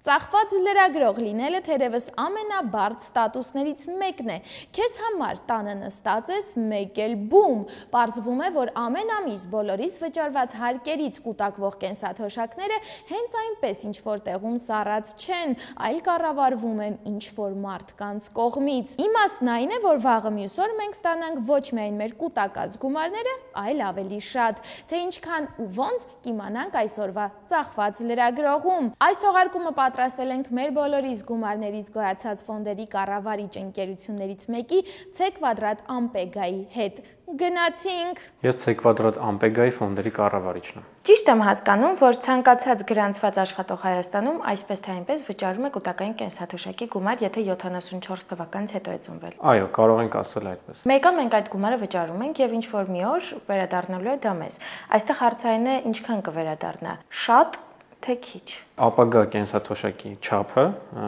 Ծախված լրագրող լինելը թերևս ամենաբարդ ստատուսներից մեկն է։ Քեզ համար տանը նստած ես, մեկ էլ բում։ Պարզվում է, որ ամեն ամիս բոլորիս վճարված հարկերից կուտակվող կենսաթոշակները հենց այնպես ինչ-որ տեղում սառած չեն, այլ կառավարվում են ինչ-որ մարդկանց կողմից։ Իմաստն այն է, որ վաղը մյուս օր մենք ստանանք ոչ միայն մեր կուտակած գումարները, այլ ավելի շատ։ Թե ինչքան ու ոնց կիմանանք այսօրվա ծախված լրագրողում։ Այս թողարկումը պատրաստել ենք մեր բոլորիս գումարներից գոյացած ֆոնդերի կառավարիչ ընկերություններից մեկի C Quadrat Ampega-ի հետ։ Գնացինք։ Ես C Quadrat Ampega-ի ֆոնդերի կառավարիչն եմ։ Ճիշտ եմ հասկանում, որ ցանկացած գրանցված աշխատող Հայաստանում այսպես թե այնպես վճարում է կൂട്ടակային կենսաթոշակի գումար, եթե 74 թվականից հետո է ծնվել։ Այո, կարող ենք ասել այդպես։ Մեկ մենք այդ գումարը վճարում ենք եւ ինչ որ մի օր վերադառնալու է դա մեզ։ Այստեղ հարցային է ինչքան կվերադառնա։ Շատ թե քիչ։ Ապագա կենսաթոշակի չափը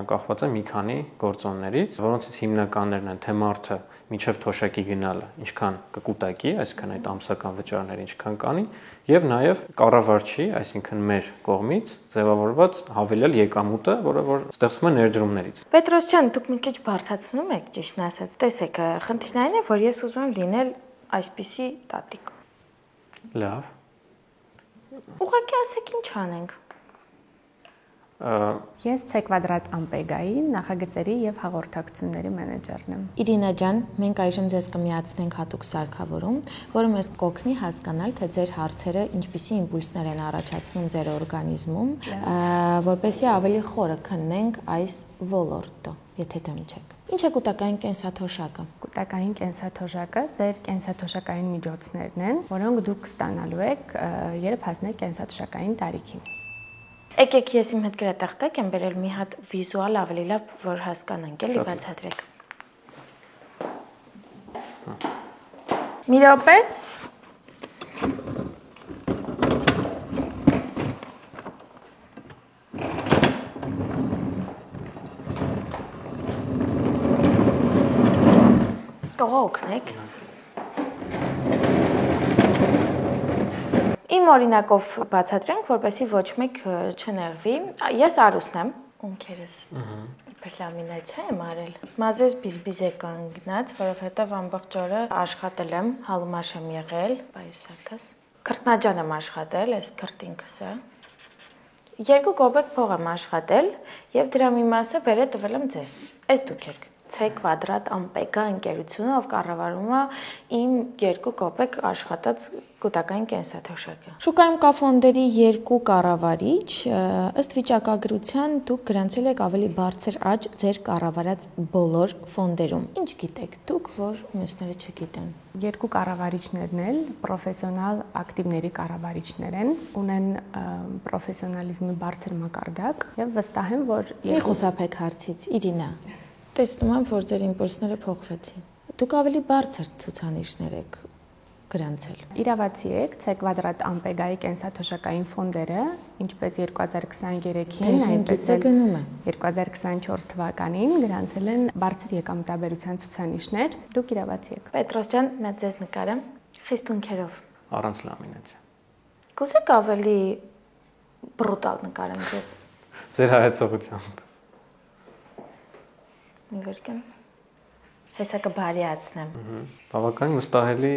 կախված է մի քանի գործոններից, որոնցից հիմնականներն են թե մարդը մինչև թոշակի գնալը ինչքան կկուտակի, այսինքն այդ ամսական վճարները ինչքան կանի, եւ նաեւ կառավարչի, այսինքն մեր կողմից ձևավորված հավելյալ եկամուտը, որը որ ստեղծվում է ներդրումներից։ Պետրոս ջան, դուք մի քիչ բարդացնում եք, ճիշտն ասած։ Տեսեք, խնդիրն այն է, որ ես ուզում եմ լինել այսպիսի տատիկ։ Լավ։ Ուղղակի ասեք ինչ անենք։ Ես C Quadrat Ampega-ի նախագծերի եւ հաղորդակցությունների մենեջերն եմ։ Իրինա ջան, մենք այժմ ձեզ կմիացնենք հատուկ սարքավորում, որը մեզ կօգնի հասկանալ, թե ձեր հարցերը ինչպիսի իմպուլսներ են առաջացնում ձեր օրգանիզմում, որպեսզի ավելի խորը քննենք այս ոլորտը, եթե դեմ չեք։ Ինչ է կൂട്ടակային կենսաթոշակը։ Կൂട്ടակային կենսաթոշակը ձեր կենսաթոշակային միջոցներն են, որոնք դուք ստանալու եք, երբ հասնեք կենսաթոշակային տարիքին։ Եկեք ես իմ հետ գրատախտակ եմ բերել մի հատ վիզուալ ավելի լավ, որ հասկանանք, էլի բացատրեք։ Մի րոպե։ Տղա օգնեք։ Իմ օրինակով բացատրենք, որպեսզի ոչ մեկ չներվի։ Ես Արուսն եմ, ունքերս իբր լամինացիա եմ արել։ Մազես բիզբիզ է կանգնած, որովհետև ամբողջ օրը աշխատել եմ, հալմաշ եմ եղել, պայուսակս։ Քրտնաջան եմ աշխատել, այս քրտինքս է։ 2 կոպեկ փող եմ աշխատել եւ դրա մի մասը բերե տվել եմ ձեզ։ Այս դուք եք։ C Quadrat Ampega ընկերությունը, ով կառավարում է իմ 2 կոպեկ աշխատած կൂട്ടակային կենսաթոշակը։ Շուկայում կա ֆոնդերի 2 կառավարիչ, ըստ վիճակագրության դուք գրանցել եք ավելի բարձր աճ ձեր կառավարած բոլոր ֆոնդերում։ Ինչ գիտեք դուք, որ մյուսները չգիտեն։ 2 կառավարիչներն էլ պրոֆեսիոնալ ակտիվների կառավարիչներ են, ունեն պրոֆեսիոնալիզմի բարձր մակարդակ եւ վստահ եմ, որ Մի խուսափեք հարցից, Իրինա։ Տեսնում եմ, որ ձեր իմպուլսները փոխվեցին։ Դուք ավելի բարձր ցուցանիշներ եք գրանցել։ Իրավացի եք, C Quadrat Ampega-ի կենսաթոշակային ֆոնդերը, ինչպես 2023-ին, այնպես էլ 2024 թվականին գրանցել են բարձր եկամտաբերության ցուցանիշներ։ Դուք իրավացի եք։ Պետրոս ջան, նա ձեզ նկարեմ խիստ ունքերով։ Առանց լամինացիա։ Կուզեք ավելի բրուտալ նկարեմ ձեզ։ Ձեր հայեցողությամբ։ Մի վերքեմ։ Հեսա կբարիացնեմ։ Բավականին վստահելի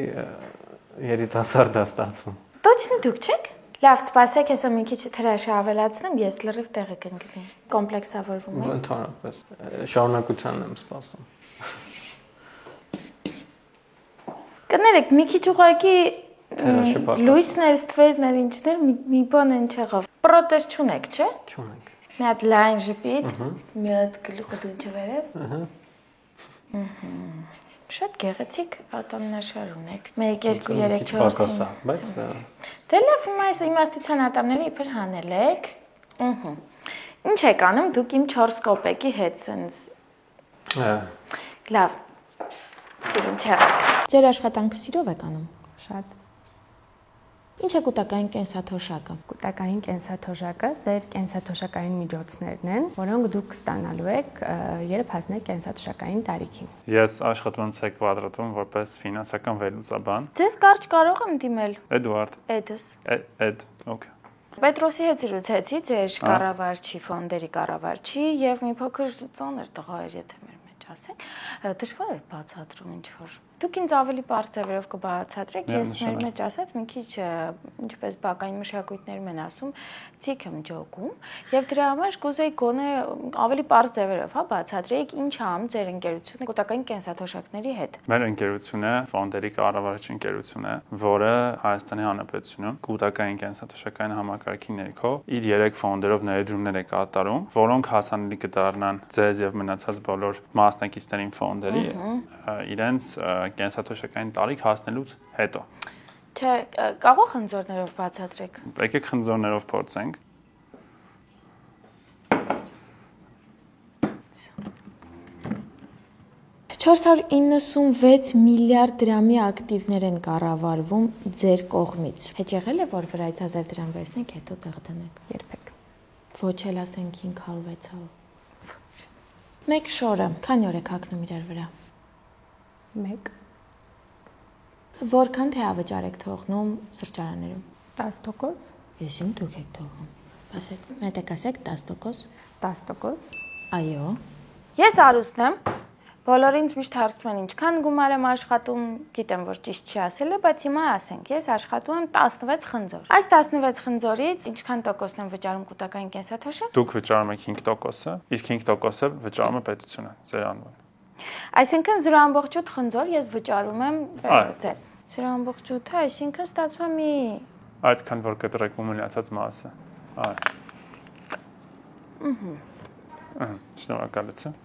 երիտասարդ է ստացվում։ Точно դուք չեք։ Լավ, սպասեք, հեսա մի քիչ թրաշը ավելացնեմ, ես լրիվ տեղը կընկնի։ Կոմպլեքսավորվում եք։ Ընդհանրապես շարունակությանն եմ սպասում։ Կներեք, մի քիչ ուղղակի լույսներ, ստվերներ, ինչներ, մի բան են չեղավ։ Պրոթեզ չունեք, չէ։ Չունենք։ Մի հատ լայն ժպիտ, մի հատ գլուխը դունչը վերև։ Շատ գեղեցիկ ատամնաշար ունեք։ 1 2 3 4 5 բայց Դե լավ, այս իմաստության ատամները իբր հանել եք։ Ինչ եք անում դուք իմ 4 կոպեկի հետ սենց։ Լավ։ Սիրուն չա։ Ձեր աշխատանքը սիրով եք անում։ Շատ։ Ինչ է կൂട്ടակային կենսաթոշակը։ Կൂട്ടակային կենսաթոշակը ձեր կենսաթոշակային միջոցներն են, որոնք դուք ստանալու եք, երբ հասնեք կենսաթոշակային տարիքին։ Ես աշխատում եմ C Quadrat-ում որպես ֆինանսական վերլուծաբան։ Ձեզ կարճ կարող եմ դիմել։ Էդուարդ։ Էդս։ Էդ, okay։ Պետրոսի հետ զրուցեցի, ձեր կառավարչի, ֆոնդերի կառավարչի եւ մի փոքր ծանր տղա էր, եթե մեր մեջ ասենք, դժվար էր բացատրում ինչ որ։ Դուք ինձ ավելի բարձ ձևերով կբացատրեք, ես մեր մեջ ասած մի քիչ ինչպես բակային մշակույթներում են ասում, ցիկ եմ ջոկում, եւ դրա համար կուզեի գոնե ավելի բարձ ձևերով, հա, բացատրեիք ինչ ամ ձեր ընկերությունը կൂട്ടակային կենսաթոշակների հետ։ Մեր ընկերությունը ֆոնդերի կառավարիչ ընկերություն է, որը Հայաստանի Հանրապետությունում կൂട്ടակային կենսաթոշակային համակարգի ներքո իր 3 ֆոնդերով ներդրումներ է կատարում, որոնք հասանելի կդառնան ձեզ եւ մնացած բոլոր մասնակիցներին ֆոնդերի իրենց կենսաթոշակային տարիք հասնելուց հետո։ Չէ, կարող խնձորներով բացատրեք։ Եկեք խնձորներով փորձենք։ $496 միլիարդ դրամի ակտիվներ են կառավարվում ձեր կողմից։ Հետ եղել է, որ վրայից 1000 դրամ վերցնեք, հետո տեղ դնեք։ Երբեք։ Ոչ էլ ասենք 500-600։ Մեկ շորը, քանի օր եք հագնում իրար վրա։ 1 Որքան թեավճար եք թողնում սրճարաններում։ 10%, Ես իմ դուք եք թողնում։ Ասեք, մետեք ասեք 10%։ 10%, Այո։ Ես Արուսն եմ։ Բոլորը ինձ միշտ հարցնում են ինչքան գումար եմ աշխատում, գիտեմ որ ճիշտ չի ասելը, բայց հիմա ասենք, ես աշխատում եմ 16 խնձոր։ Այս 16 խնձորից ինչքան տոկոսն եմ վճարում կൂട്ടակային կենսաթոշակ։ Դուք վճարում եք 5%-ը, իսկ 5%-ը վճարում է պետությունը, ձեր անվան։ Այսինքն 0.8 խնձոր ես վճարում եմ ձեզ։ 0.8-ը, այսինքն ստացվում է մի Այդքան որ կտրեք ու մնացած մասը։ Շնորհակալություն։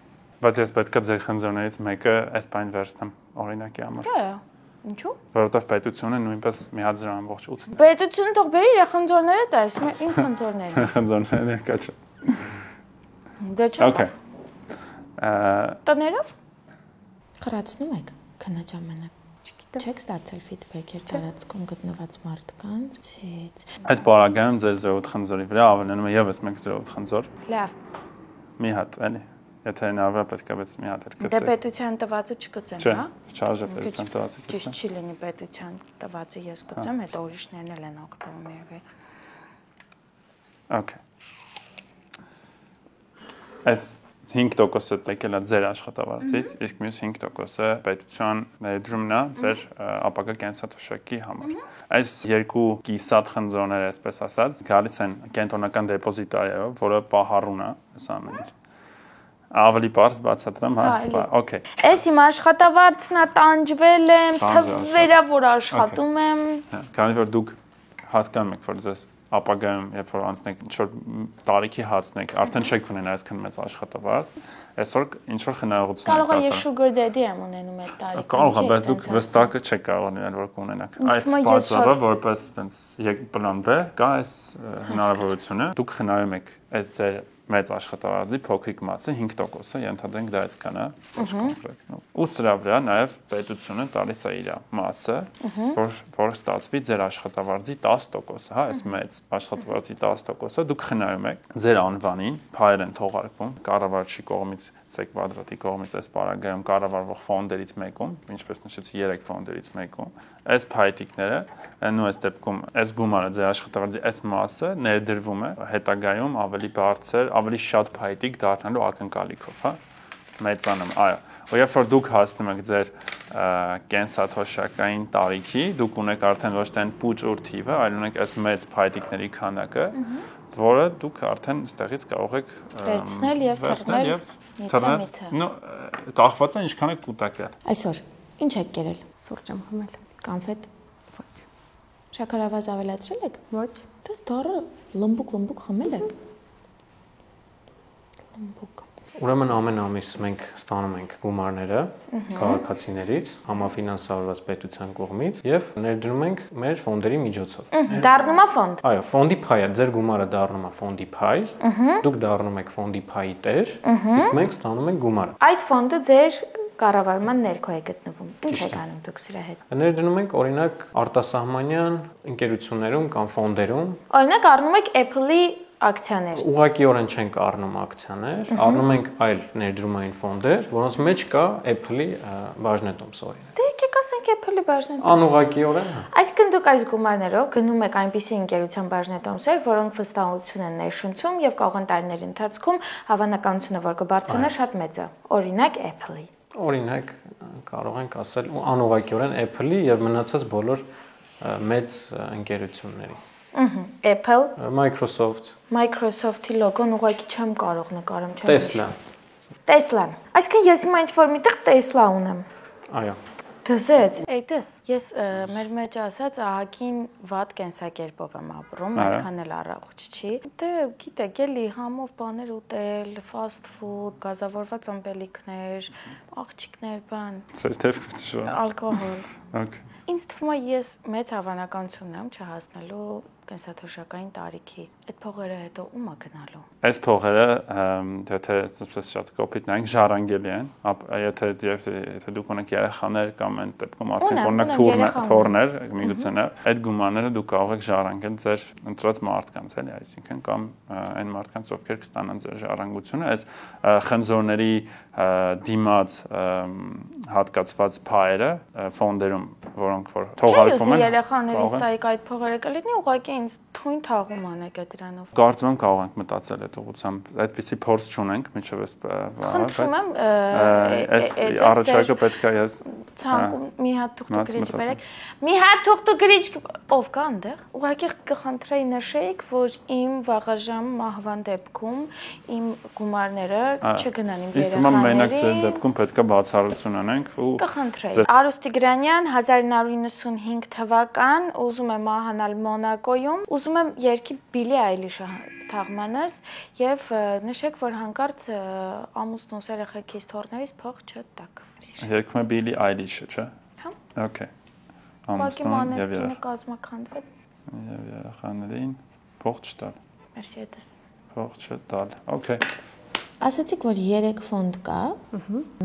Բայց ես պետք է ձեր խնձորներից մեկը այս բան վերցնեմ օրինակի համար։ Չէ, ինչու՞։ Որովհետև պետությունը նույնպես մի հատ 0.8 Պետությունը թող բերի իր խնձորները տես, իմ խնձորներն։ խնձորները ներկա չէ։ Դե չէ։ Okay։ Տներով Խրացնում եք քնա ժամանակ։ Չեք ստացել ֆիդբեքեր տարածքում գտնված մարդկանց։ Այդ բaragայում ձեր 0.8 խնձորի վրա ավելանում է եւս մեկ 0.8 խնձոր։ լավ։ Մի հատ, էլի։ Եթե հնարավոր պետք է մեծ մի հատ Դե գցեք։ պետության տվածը չգծեմ, Չէ, հա։ չարժե պետության տվածը գցեմ։ Ճիշտ չի լինի պետության տվածը ես գծեմ, հետո ուրիշներն էլ են օգտվում երևի։ Okay։ Այս 5%-ը եկել է ձեր աշխատավարձից, իսկ մյուս 5%-ը պետության ներդրումն է ձեր ապագա կենսաթոշակի համար։ Այս երկու կիսատ խնձորները, այսպես ասած, գալիս են կենտրոնական դեպոզիտարիայով, որը պահառուն է այս ամենը։ Ավելի բարձ բացատրեմ, հա։ Okay։ Այս իմ աշխատավարձն է, տանջվել եմ, թվերա որ աշխատում եմ։ Քանի որ դուք հասկանում եք, որ ձեզ ապագայում, երբ որ անցնեք ինչ-որ տարիքի հասնեք, արդեն չեք ունենա այսքան մեծ աշխատավարձ, այսօր ինչ-որ խնայողություն եք Կարող է ես sugar daddy եմ ունենում այդ տարիքում։ Կարող է, բայց դուք վստահ չեք կարող լինել, որ կունենաք։ Այդ բացառը որպես այտենց պլան B կա այս հնարավորությունը։ Դուք խնայում եք այս ձեր մեծ աշխատավարձի փոքրիկ մասը 5%-ը, ենթադրենք դա այսքան է, ոչ կոնկրետ։ Ու սրա վրա նաև պետությունը տալիս է իր մասը, որ ստացվի ձեր աշխատավարձի 10%-ը, հա, այս մեծ աշխատավարձի 10%-ը դուք խնայում եք ձեր անվանին, փայեր են թողարկվում կառավարչի կողմից, Կվադրատի կողմից այս պարագայում կառավարվող ֆոնդերից մեկում, ինչպես նշեցի 3 ֆոնդերից մեկում, այս փայտիկները, նույն այս դեպքում այս գումարը ձեր աշխատավարձի այս մասը ներդրվում է հետագայում ավելի բարձր, ավելի շատ փայտիկ դառնալու ակնկալիքով, հա, մեծանում, այո։ Ու երբ որ դուք հասնում եք ձեր կենսաթոշակային տարիքի, դուք ունեք արդեն ոչ թե պուճուր թիվը, այլ ունեք այս մեծ փայտիկների քանակը, որը դուք արդեն այստեղից կարող եք վերցնել եւ թռնել միցը։ Ну, կախված է ինչքան եք կուտակել։ Այսօր ինչ եք կերել։ Սուրճ եմ խմել։ Կանֆետ։ Ոչ։ Շաքարավազ ավելացրել եք։ Ոչ։ Դες դառը լմբուկ խմել եք։ Լմբուկ։ Ուրեմն ամեն ամիս մենք ստանում ենք գումարները քաղաքացիներից, համաֆինանսավորված պետության կողմից եւ ներդնում ենք մեր ֆոնդերի միջոցով։ Դառնում է ֆոնդ։ Այո, ֆոնդի փայը, ձեր գումարը դառնում է ֆոնդի փայ, դուք դառնում եք ֆոնդի փայի տեր, իսկ մենք ստանում ենք գումարը։ Այս ֆոնդը ձեր կառավարման ներքո է գտնվում։ Ինչ եք անում դուք սրա հետ։ Ներդնում ենք օրինակ արտասահմանյան ընկերություններում կամ ֆոնդերում։ Օրինակ առնում եք Apple-ի ակցիաներ։ Ուղղակիորեն չենք առնում ակցիաներ, առնում ենք այլ ներդրումային ֆոնդեր, որոնց մեջ կա Apple-ի բաժնետոմս օրինակ։ Դե եկեք Ասենք Apple-ի բաժնետոմ։ Անուղղակիորեն։ Այսինքն դուք այս գումարներով գնում եք այնպիսի ընկերության բաժնետոմսեր, որոնք վստահություն են ներշնչում եւ կարող են տարիների ընթացքում հավանականությունը, որ կբարձրանա, շատ մեծ է։ Օրինակ Apple-ի։ Օրինակ կարող ենք ասել անուղղակիորեն Apple-ի եւ մնացած բոլոր մեծ ընկերությունների։ Apple, Microsoft-ի լոգոն ուղղակի չեմ կարող նկարեմ, չեմ։ Tesla-ն։ Այսինքն ես հիմա ինչ-որ միտեղ Tesla ունեմ։ Այո։ Դզեց, այդպես, ես մեր մեջ ասած ահագին վատ կենսակերպով եմ ապրում, այդքան էլ առողջ չի։ Դե գիտեք, էլի համով բաներ ուտել, fast food, գազավորված ըմպելիքներ, աղջիկներ, բան։ Ալկոհոլ։ Okay. Ինձ թվում է ես մեծ հավանականություն ունեմ չհասնելու կենսաթոշակային տարիքի։ Այդ փողերը հետո ում է գնալու։ Այս փողերը, եթե այսպես շատ կոպիտ նայենք, ժառանգելի են, եթե դուք ունեք երեխաներ կամ այն դեպքում արդեն օրինակ թորներ, միգուցե այդ գումարները դուք կարող եք ժառանգել ձեր ընտրած մարդկանց, էլի, այսինքն կամ այն մարդկանց, ովքեր կստանան ձեր ժառանգությունը, այս խնձորների դիմաց հատկացված փայերը ֆոնդերում, որոնք որ թողարկվում են։ Չէ, երեխաներից տայք այդ փողերը կլինի, ուղղակի ինձ թույն թաղում անեք այդ դրանով։ Կարծում եմ կարող ենք մտածել այդ ուղղությամբ, այդպիսի փորձ չունենք միջև այս խնդրում եմ, այս առաջարկը պետք է ես ցանկում մի հատ թուղթուգրիչ բերեք։ Մի հատ թուղթուգրիչ ով կա այնտեղ։ Ուղղակի կխնդրեի նշեիք, որ իմ վաղաժամ մահվան դեպքում իմ գումարները չգնան իմ երեխաներին։ Մենակ ձեր դեպքում պետք է բացառություն անենք ու կխնդրեի։ Արուս Տիգրանյան 1995 թվական, ուզում եմ մահանալ Մոնակոյում, ուզում եմ երկի Բիլի Այլիշը թաղմանս եւ նշեք, որ հանկարծ ամուսնուս երեխեքիս թորներից փող չտակ։ Երկում է Բիլի Այլիշը, չէ՞։ Հա։ Okay։ Ամուսնուն եւ երեխաները կազմակերպվել։ Եվ երեխաներին փող չտալ։ Մերսի դες։ Փող չտալ։ Okay։ Ասացիք, որ 3 ֆոնդ կա,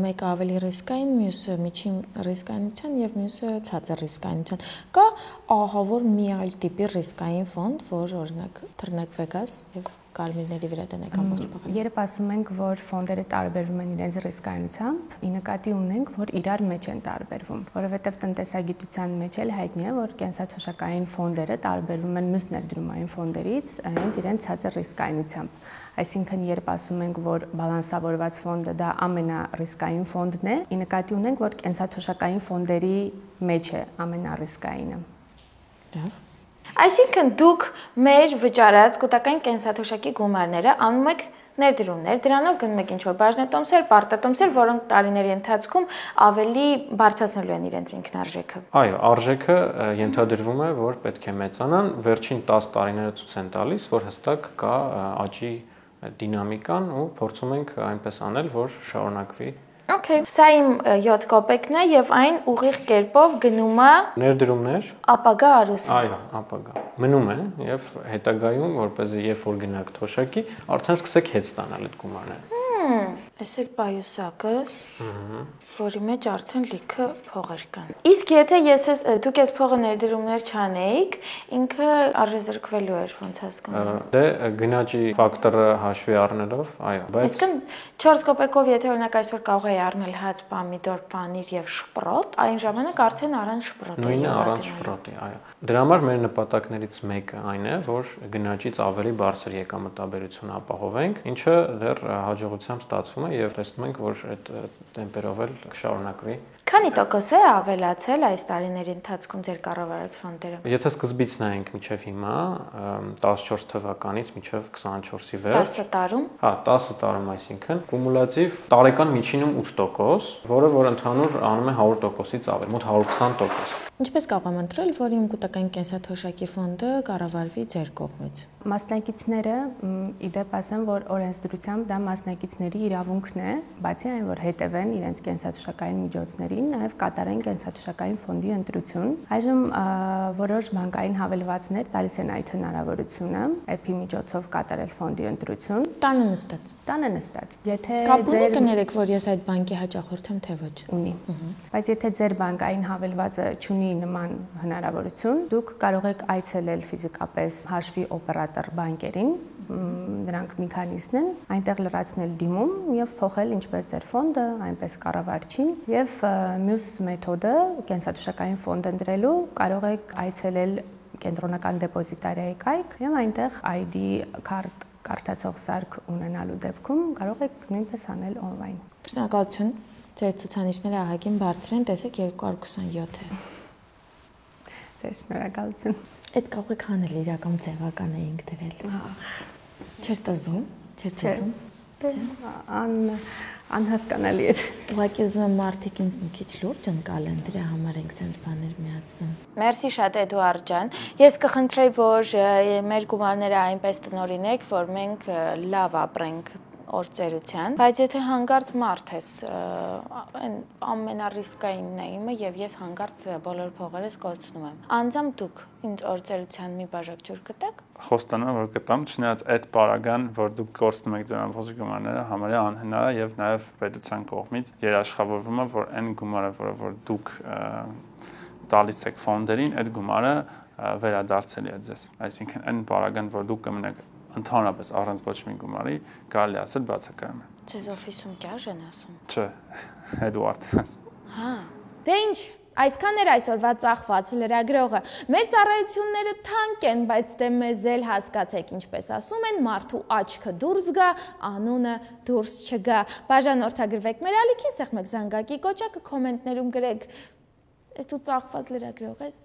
մեկը ավելի ռիսկային, մյուսը միջին ռիսկայնության եւ մյուսը ցածր ռիսկայնության։ Կա ահա որ մի այլ տիպի ռիսկային ֆոնդ, որ օրինակ Թռնեք Վեգաս եւ Կարմիրների վրա տնեք ամբողջ փողը։ Երբ ասում ենք, որ ֆոնդերը տարբերվում են իրենց ռիսկայնությամբ, ի նկատի ունենք, որ իրար մեջ են տարբերվում, որովհետեւ տնտեսագիտության մեջ էլ հայտնի է, որ կենսաթոշակային ֆոնդերը տարբերվում են մյուս ներդրումային ֆոնդերից հենց իրենց ցածր ռիսկայնությամբ։ Այսինքն, երբ ասում ենք, որ բալանսավորված ֆոնդը դա ամենառիսկային ֆոնդն է, ի նկատի ունենք, որ կենսաթոշակային ֆոնդերի մեջ է ամենառիսկայինը։ Լավ։ Այսինքն դուք մեր վճարած կൂട്ടական կենսաթոշակի գումարները անում եք ներդրումներ, դրանով գնում եք ինչ-որ բաժնետոմսեր, պարտատոմսեր, որոնք տարիների ընթացքում ավելի բարձրացնելու են իրենց ինքնարժեքը։ Այո, արժեքը ենթադրվում է, որ պետք է մեծանան, վերջին 10 տարիները ցույց են տալիս, որ հստակ կա աճի դինամիկան ու փորձում ենք այնպես անել, որ շարունակվի։ Okay, սա իմ 7 կոպեկն է եւ այն ուղիղ կերպով գնում է ներդրումներ ապագա արուսին։ Այո, ապագա։ Մնում է եւ հետագայում, որպեսզի երբ որ գնաք թոշակի, արդեն սկսեք հետ ստանալ այդ գումարները։ Էս էլ պայուսակս, որի մեջ արդեն լիքը փողեր կան։ Իսկ եթե դուք ես փողը ներդրումներ չանեիք, ինքը արժեզրկվելու էր, ոնց հասկանում։ Դե գնաճի ֆակտորը հաշվի առնելով, այո, բայց Իսկն 4 կոպեկով եթե օրինակ այսօր կարող էի առնել հաց, պամիդոր, պանիր եւ շպրոտ, այն ժամանակ արդեն առանց շպրոտի։ նույնը առանց շպրոտի, այո։ Դրա համար մեր նպատակներից մեկը այն է, որ գնաճից ավելի բարձր եկամտաբերություն ապահովենք, ինչը դեռ հաջողությամբ ստացվում է եւ տեսնում ենք, որ այդ տեմպերով էլ կշարունակվի։ Քանի տոկոս է ավելացել այս տարիների ընթացքում ձեր կառավարած ֆոնդերը։ Եթե սկզբից նայենք մինչև հիմա, 14 թվականից մինչև 24-ի վերջ 10 տարում։ Հա, 10 տարում, այսինքն կումուլատիվ տարեկան միջինում 8%, որը որ ընդհանուր անում է 100%-ից ավել, մոտ 120%։ Ինչպես կարող եմ ընտրել, որ իմ կൂട്ടական կենսաթոշակի ֆոնդը կառավարվի ձեր կողմից։ Մասնակիցները, իդեպ ասեմ, որ օրենսդրությամբ դա մասնակիցների իրավունքն է, բացի այն, որ հետևեն իրենց կենսաթոշակային միջոցներին, նաև կատարեն կենսաթոշակային ֆոնդի ընտրություն։ Այժմ որոշ բանկային հավելվածներ տալիս են այդ հնարավորությունը, էփի միջոցով կատարել ֆոնդի ընտրություն։ Տանը նստած։ Տանը նստած։ Եթե ձեր կներեք, որ ես այդ բանկի հաճախորդ եմ, թե ոչ։ Ունի։ Բայց եթե ձեր բանկային հավելվածը չունի նման հնարավորություն, դուք կարող եք այցելել ֆիզիկապես հաշվի օպերատոր բանկերին դրանք մի քանիսն են, այնտեղ լրացնել դիմում եւ փոխել ինչպես ձեր ֆոնդը, այնպես կառավարչին եւ մյուս մեթոդը կենսաթոշակային ֆոնդ ընտրելու կարող եք այցելել կենտրոնական դեպոզիտարիայի կայք եւ այնտեղ ID քարտ կարդացող սարք ունենալու դեպքում կարող եք նույնպես անել on-line։ Շնորհակալություն։ Ձեր ցուցանիշները ահագին բարձր են, տեսեք 227 է։ Ձեզ շնորհակալություն։ Այդ կարող եք անել իրական ձևական էինք դրել։ Չէր տզում, չէր ճզում։ Անհասկանալի էր։ Ուղղակի ուզում եմ մարդիկ ինձ մի քիչ լուրջ ընկալեն, դրա համար ենք sense բաներ միացնում։ Մերսի շատ Էդուարդ ջան։ Ես կխնդրեի, որ մեր գումարները այնպես տնօրինեք, որ մենք լավ ապրենք օրծերության, բայց եթե հանկարծ մարդ ես, այն ամենառիսկայինն է իմը եւ ես հանկարծ բոլոր փողերս կորցնում եմ։ Անձամբ դուք ինձ օրծերության մի բաժակ ջուր կտաք։ Խոստանում որ կտամ, չնայած այդ պարագան, որ դուք կորցնում եք ձեր ամբողջ գումարները, համարյա անհնար է եւ նաեւ պետության կողմից երաշխավորվում է, որ այն գումարը, որ դուք տալիս եք ֆոնդերին, այդ գումարը վերադարձելի է ձեզ։ Այսինքն այն պարագան, որ դուք կմնաք ընդհանրապես առանց ոչ մի գումարի, կարելի ասել բացակայում է։ Ձեզ օֆիսում կյար են ասում։ Չէ, Էդուարդ։ Հա։ Դե ինչ, այսքան էր այսօրվա ծախված լրագրողը։ Մեր ծառայությունները թանկ են, բայց դե մեզ էլ հասկացեք, ինչպես ասում են, մարդու աչքը դուրս գա, անունը դուրս չգա։ Բաժանորդագրվեք մեր ալիքին, սեղմեք զանգակի կոճակը, կոմենտներում գրեք։ Ես դու ծախված լրագրող ես։